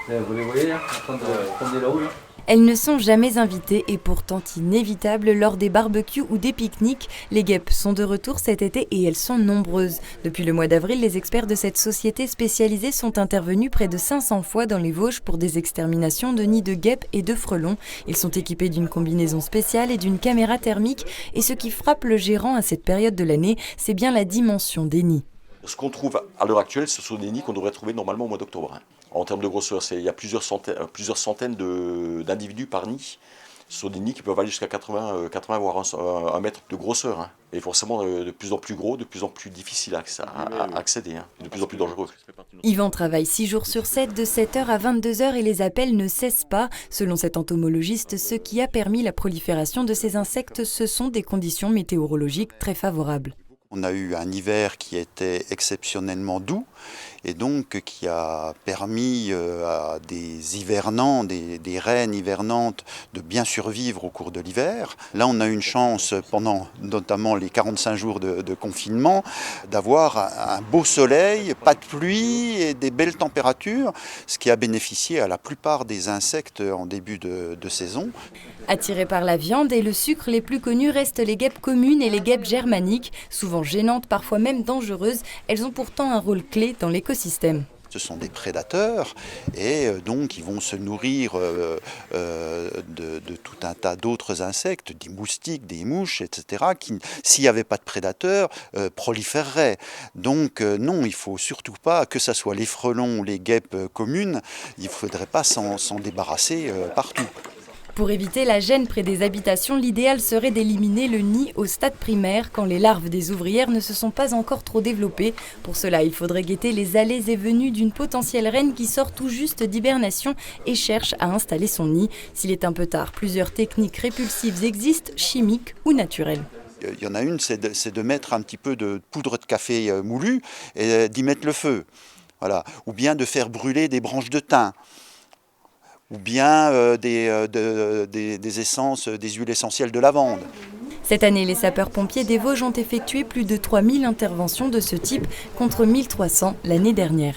Vous les voyez là, en train de prendre là-haut là. Elles ne sont jamais invitées et pourtant inévitables lors des barbecues ou des pique-niques. Les guêpes sont de retour cet été et elles sont nombreuses. Depuis le mois d'avril, les experts de cette société spécialisée sont intervenus près de 500 fois dans les Vosges pour des exterminations de nids de guêpes et de frelons. Ils sont équipés d'une combinaison spéciale et d'une caméra thermique. Et ce qui frappe le gérant à cette période de l'année, c'est bien la dimension des nids. Ce qu'on trouve à l'heure actuelle, ce sont des nids qu'on devrait trouver normalement au mois d'octobre. En termes de grosseur, il y a plusieurs centaines d'individus par nid. Ce sont des nids qui peuvent aller jusqu'à 80 voire 1 mètre de grosseur. Et forcément de plus en plus gros, de plus en plus difficile à accéder, de plus en plus dangereux. Yvan travaille 6 jours sur 7, de 7h à 22h et les appels ne cessent pas. Selon cet entomologiste, ce qui a permis la prolifération de ces insectes, ce sont des conditions météorologiques très favorables. On a eu un hiver qui était exceptionnellement doux et donc qui a permis à des hivernants, des reines hivernantes de bien survivre au cours de l'hiver. Là, on a eu une chance pendant notamment les 45 jours de confinement d'avoir un beau soleil, pas de pluie et des belles températures, ce qui a bénéficié à la plupart des insectes en début de saison. Attirées par la viande et le sucre, les plus connues restent les guêpes communes et les guêpes germaniques. Souvent gênantes, parfois même dangereuses, elles ont pourtant un rôle clé dans l'écosystème. Ce sont des prédateurs et donc ils vont se nourrir de tout un tas d'autres insectes, des moustiques, des mouches, etc. qui, s'il n'y avait pas de prédateurs, proliféreraient. Donc non, il ne faut surtout pas, que ce soit les frelons ou les guêpes communes, il ne faudrait pas s'en débarrasser partout. Pour éviter la gêne près des habitations, l'idéal serait d'éliminer le nid au stade primaire quand les larves des ouvrières ne se sont pas encore trop développées. Pour cela, il faudrait guetter les allées et venues d'une potentielle reine qui sort tout juste d'hibernation et cherche à installer son nid. S'il est un peu tard, plusieurs techniques répulsives existent, chimiques ou naturelles. Il y en a une, c'est de mettre un petit peu de poudre de café moulu et d'y mettre le feu. Voilà. Ou bien de faire brûler des branches de thym. Ou bien des essences, des huiles essentielles de lavande. Cette année, les sapeurs-pompiers des Vosges ont effectué plus de 3000 interventions de ce type contre 1300 l'année dernière.